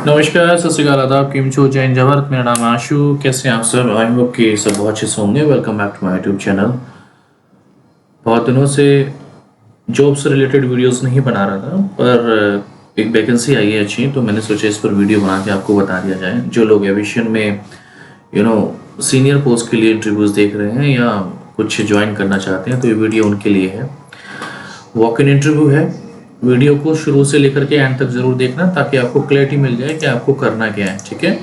नमस्कार, सत श्री अकाल, आदाब, किम छो, जैन जवाहर। मेरा नाम है आशु। कैसे हैं आप सब? आई होप कि सब बहुत अच्छे से होंगे। Welcome back to my YouTube channel. बहुत दिनों से जॉब से रिलेटेड वीडियोस नहीं बना रहा था, पर एक वैकेंसी आई है अच्छी, तो मैंने सोचा इस पर वीडियो बना के आपको बता दिया जाए। जो लोग एविएशन में सीनियर पोस्ट के लिए इंटरव्यूज देख रहे हैं या कुछ ज्वाइन करना चाहते हैं, तो ये वीडियो उनके लिए है। वॉक इन इंटरव्यू है। वीडियो को शुरू से लेकर के एंड तक जरूर देखना, ताकि आपको क्लैरिटी मिल जाए कि आपको करना क्या है। ठीक है,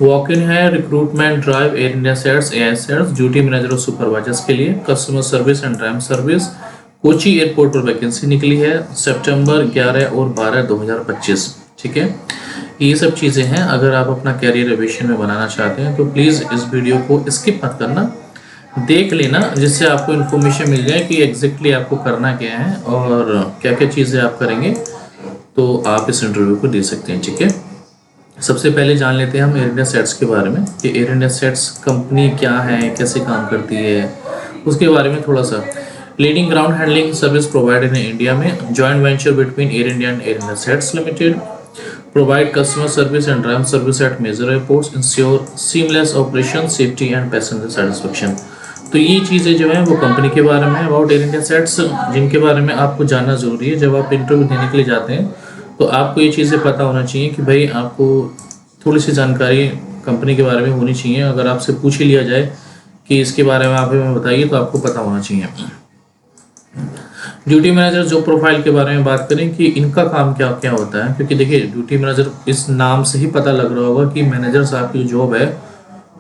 वॉक इन है, recruitment drive, air India sets, AI sets, duty manager और सुपरवाइजर्स के लिए, customer service and RAM service. Kochi airport पर वैकेंसी निकली है सितंबर 11 और 12 2025। ठीक है, ये सब चीज़ें हैं। अगर आप अपना कैरियर एविएशन में बनाना चाहते हैं तो प्लीज़ इस वीडियो को स्किप मत करना, देख लेना, जिससे आपको इन्फॉर्मेशन मिल जाए कि एग्जैक्टली आपको करना क्या है और क्या क्या चीज़ें आप करेंगे तो आप इस इंटरव्यू को दे सकते हैं। ठीक है, सबसे पहले जान लेते हैं हम एयर इंडिया सेट्स के बारे में कि एयर इंडिया सेट्स कंपनी क्या है, कैसे काम करती है, उसके बारे में थोड़ा सा। Leading ground handling service provider in India में, joint venture between Air India and Air India SATS limited, provide customer service and RAM service at major airports, ensure seamless operation, safety and passenger satisfaction। तो ये चीज़ें जो है वो company के बारे में, अबाउट एयर इंडिया सेट्स, जिनके बारे में आपको जानना ज़रूरी है। जब आप इंटरव्यू देने के लिए जाते हैं तो आपको ये चीज़ें पता होना चाहिए कि भाई आपको थोड़ी सी जानकारी कंपनी के बारे में होनी चाहिए। अगर आपसे पूछ ही लिया जाए कि इसके बारे में आप हमें बताइए, तो आपको पता होना चाहिए। ड्यूटी मैनेजर जॉब प्रोफाइल के बारे में बात करें कि इनका काम क्या क्या होता है, क्योंकि देखिए ड्यूटी मैनेजर, इस नाम से ही पता लग रहा होगा कि मैनेजर साहब की जो जॉब है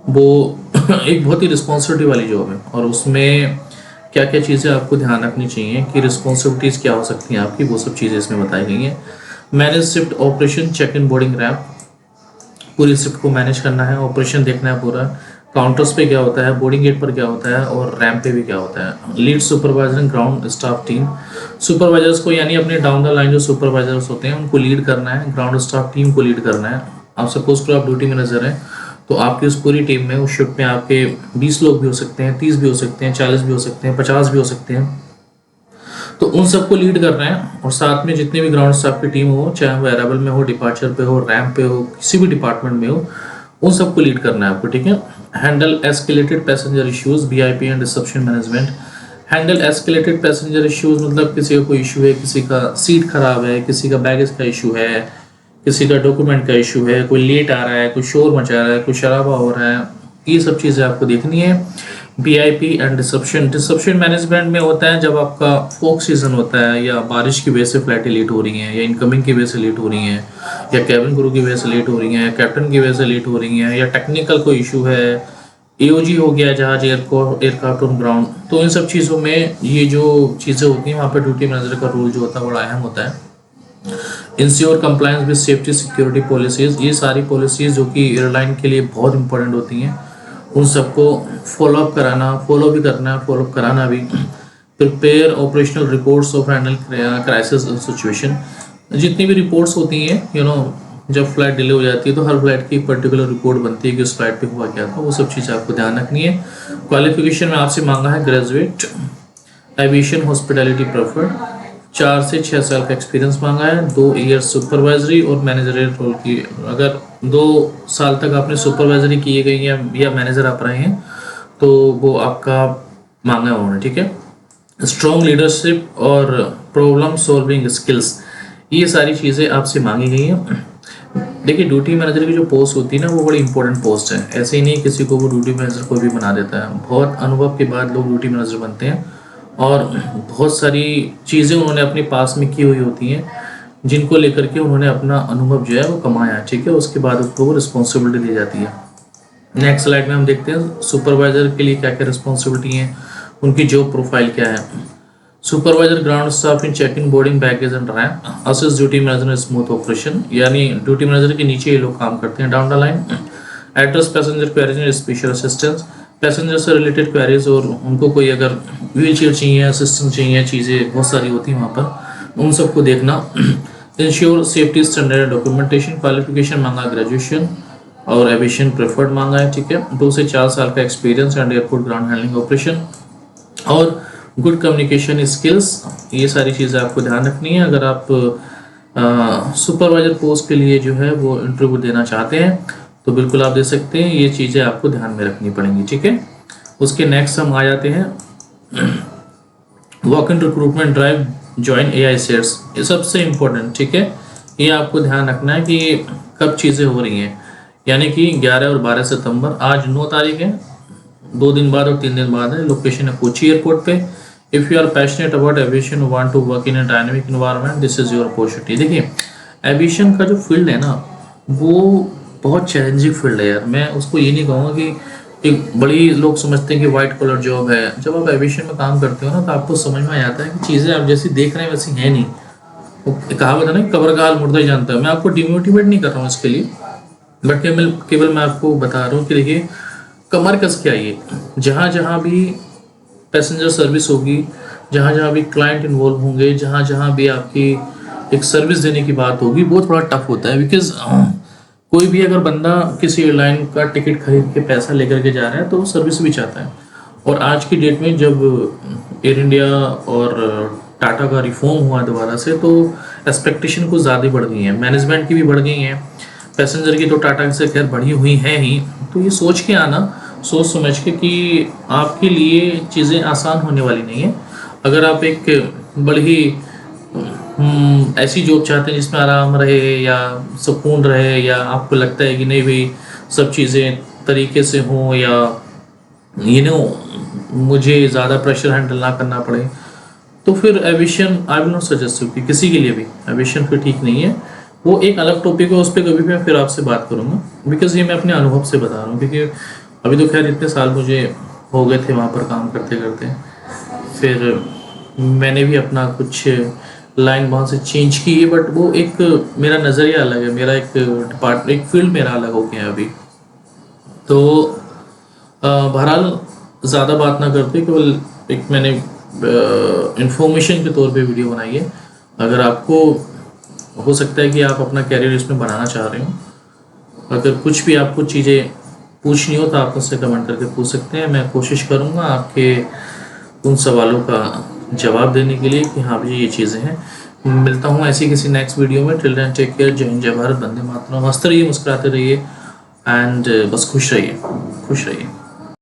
वो एक बहुत ही रिस्पॉन्सिबिलिटी वाली जॉब है, और उसमें क्या क्या चीज़ें आपको ध्यान रखनी चाहिए कि रिस्पॉन्सिबिलिटीज़ क्या हो सकती हैं आपकी, वो सब चीज़ें इसमें बताई गई हैं। Manage shift operation, check in boarding ramp, पूरी शिफ्ट को मैनेज करना है, ऑपरेशन देखना है पूरा, काउंटर्स पे क्या होता है, बोर्डिंग गेट पर क्या होता है और रैंप पे भी क्या होता है। Lead supervisor ground staff team, supervisors को यानी अपने डाउन द लाइन जो सुपरवाइजर्स होते हैं उनको लीड करना है, ग्राउंड स्टाफ टीम को लीड करना है। आप सपोज करो आप ड्यूटी मैनेजर हैं, तो आपकी उस पूरी टीम में, उस शिफ्ट में आपके 20 लोग भी हो सकते हैं, 30 भी हो सकते हैं, 40 भी हो सकते हैं, 50 भी हो सकते हैं, तो उन सबको लीड करना है। और साथ में जितने भी ग्राउंड स्टाफ की टीम हो, चाहे वो अराइवल में हो, डिपार्चर पे हो, रैंप पे हो, किसी भी डिपार्टमेंट में हो, उन सबको लीड करना है आपको। ठीक है, handle escalated passenger issues, VIP and reception management. Handle escalated passenger issues मतलब किसी का कोई इशू है, किसी का सीट खराब है, किसी का बैगेज का इशू है, किसी का डॉक्यूमेंट का इशू है, कोई लेट आ रहा है, कोई शोर मचा रहा है, कोई शराबा हो रहा है, ये सब चीज़ें आपको देखनी है। VIP and reception, reception management में होता है जब आपका फोक सीजन होता है, या बारिश की वजह से फ्लाइटें लेट हो रही हैं, या इनकमिंग की वजह से लेट हो रही हैं, या कैबिन क्रू की वजह से लेट हो रही हैं, या कैप्टन की वजह से लेट हो रही हैं, या टेक्निकल कोई इशू है, एओजी हो गया, जहाज एयरक्राफ्ट ऑन ग्राउंड। तो इन सब चीज़ों में ये जो चीज़ें होती हैं वहाँ पर ड्यूटी मैनेजर का रोल जो होता है बड़ा अहम होता है। Ensure compliance with safety security policies, ये सारी पॉलिसीज जो कि एयरलाइन के लिए बहुत इंपॉर्टेंट होती हैं, उन सबको फॉलोअप कराना, फॉलो भी करना, फॉलोअप कराना भी। Prepare operational reports of Henle crisis situation, जितनी भी रिपोर्ट्स होती हैं जब फ्लाइट डिले हो जाती है तो हर फ्लाइट की एक पर्टिकुलर रिपोर्ट बनती है कि उस फ्लाइट पे हुआ क्या था, वो सब चीज़ आपको ध्यान रखनी है। क्वालिफिकेशन में आपसे मांगा है ग्रेजुएट एविएशन हॉस्पिटैलिटी प्रेफर्ड, 4 से 6 साल का एक्सपीरियंस मांगा है, 2 ईयर्स सुपरवाइजरी और मैनेजरियल रोल की। अगर 2 साल तक आपने सुपरवाइजरी किए गई या मैनेजर आप रहे हैं तो वो आपका मांगा है उन्होंने। ठीक है, स्ट्रॉन्ग लीडरशिप और प्रॉब्लम सॉल्विंग स्किल्स, ये सारी चीज़ें आपसे मांगी गई हैं। देखिए ड्यूटी मैनेजर की जो पोस्ट होती है ना, वो बड़ी इंपॉर्टेंट पोस्ट है। ऐसे ही नहीं किसी को वो ड्यूटी मैनेजर को भी बना देता है, बहुत अनुभव के बाद लोग ड्यूटी मैनेजर बनते हैं, और बहुत सारी चीज़ें उन्होंने अपने पास में की हुई होती हैं जिनको लेकर के उन्होंने अपना अनुभव जो है वो कमाया। ठीक है, उसके बाद उनको वो रिस्पॉन्सिबिलिटी दी जाती है। नेक्स्ट स्लाइड में हम देखते हैं सुपरवाइजर के लिए क्या क्या रिस्पॉन्सिबिलिटी हैं, उनकी जॉब प्रोफाइल क्या है। Supervisor ground staff in check in boarding baggage and ramp, assist duty manager smooth operation, यानी ड्यूटी मैनेजर के नीचे ये लोग काम करते हैं down the line. Address passenger queries and special assistance, passenger से रिलेटेड क्वेरीज, और उनको कोई अगर व्हील चेयर चाहिए, असिस्टेंस चाहिए, चीज़ें बहुत सारी होती हैं वहाँ पर, उन सबको देखना। Ensure safety standard documentation, qualification मांगा ग्रेजुएशन और एविएशन प्रेफर्ड मांगा है। ठीक है, 2 से 4 साल का experience and airport ground handling operation, और गुड कम्युनिकेशन स्किल्स, ये सारी चीज़ें आपको ध्यान रखनी है अगर आप सुपरवाइजर पोस्ट के लिए जो है वो इंटरव्यू देना चाहते हैं तो बिल्कुल आप दे सकते हैं। ये चीज़ें आपको ध्यान में रखनी पड़ेंगी, ठीक है। उसके नेक्स्ट हम आ जाते हैं walk in recruitment drive join AI sets, ये सबसे इम्पोर्टेंट, ठीक है। ये आपको ध्यान रखना है कि कब चीज़ें हो रही हैं, यानी कि 11 और 12 सितंबर, आज 9 तारीख है, 2 दिन बाद और 3 दिन बाद है। लोकेशन है कोची एयरपोर्ट पे। If you are passionate about aviation, want to work in a dynamic environment, this is your opportunity. देखिए एविएशन का जो फील्ड है ना वो बहुत चैलेंजिंग फील्ड है यार। मैं उसको ये नहीं कहूँगा कि एक बड़ी, लोग समझते हैं कि वाइट कॉलर जॉब है। जब आप एविएशन में काम करते हो ना तो आपको समझ में आ जाता है कि चीज़ें आप जैसी देख रहे हैं वैसी है नहीं। वो कहावत है ना, कब्र का हाल मुर्दा ही जानता है। मैं आपको डिमोटिवेट नहीं कर रहा हूँ इसके लिए, बट केवल मैं आपको बता रहा हूँ कि देखिए कमर कस के आइए। जहाँ जहाँ भी पैसेंजर सर्विस होगी, जहाँ जहाँ भी क्लाइंट इन्वॉल्व होंगे, जहाँ जहाँ भी आपकी एक सर्विस देने की बात होगी, बहुत बड़ा टफ होता है। बिकॉज कोई भी अगर बंदा किसी एयरलाइन का टिकट खरीद के पैसा लेकर के जा रहा है तो वो सर्विस भी चाहता है। और आज की डेट में जब एयर इंडिया और टाटा का रिफॉर्म हुआ दोबारा से तो एक्सपेक्टेशन कुछ ज़्यादा बढ़ गई है, मैनेजमेंट की भी बढ़ गई हैं, पैसेंजर की तो टाटा से खैर बढ़ी हुई हैं ही। तो ये सोच के आना, सोच समझ के कि आपके लिए चीज़ें आसान होने वाली नहीं है। अगर आप एक बड़ी ऐसी जॉब चाहते हैं जिसमें आराम रहे या सुकून रहे, या आपको लगता है कि नहीं भाई सब चीज़ें तरीके से हों, या मुझे ज़्यादा प्रेशर हैंडल ना करना पड़े, तो फिर aviation I will not suggest you कि किसी के लिए भी एविएशन फिर ठीक नहीं है। वो एक अलग टॉपिक है, उस पर कभी मैं फिर आपसे बात करूँगा, बिकॉज ये मैं अपने अनुभव से बता रहा हूँ। क्योंकि अभी तो खैर इतने साल मुझे हो गए थे वहाँ पर काम करते करते, फिर मैंने भी अपना कुछ लाइन वहाँ से चेंज की है, बट वो एक मेरा नज़रिया अलग है, मेरा एक फील्ड मेरा अलग हो गया है अभी। तो बहरहाल ज़्यादा बात ना करते, केवल एक मैंने इंफॉर्मेशन के तौर पे वीडियो बनाई है। अगर आपको हो सकता है कि आप अपना कैरियर इसमें बनाना चाह रहे हो, अगर कुछ भी आपको चीज़ें पूछनी हो तो आप मुझसे कमेंट करके पूछ सकते हैं। मैं कोशिश करूँगा आपके उन सवालों का जवाब देने के लिए कि हाँ भाई ये चीज़ें हैं। मिलता हूँ ऐसी किसी नेक्स्ट वीडियो में। टिल देन टेक केयर, जय हिंद, जय भारत, वंदे मातरम। हंसते रहिए, मुस्कुराते रहिए, एंड बस खुश रहिए, खुश रहिए।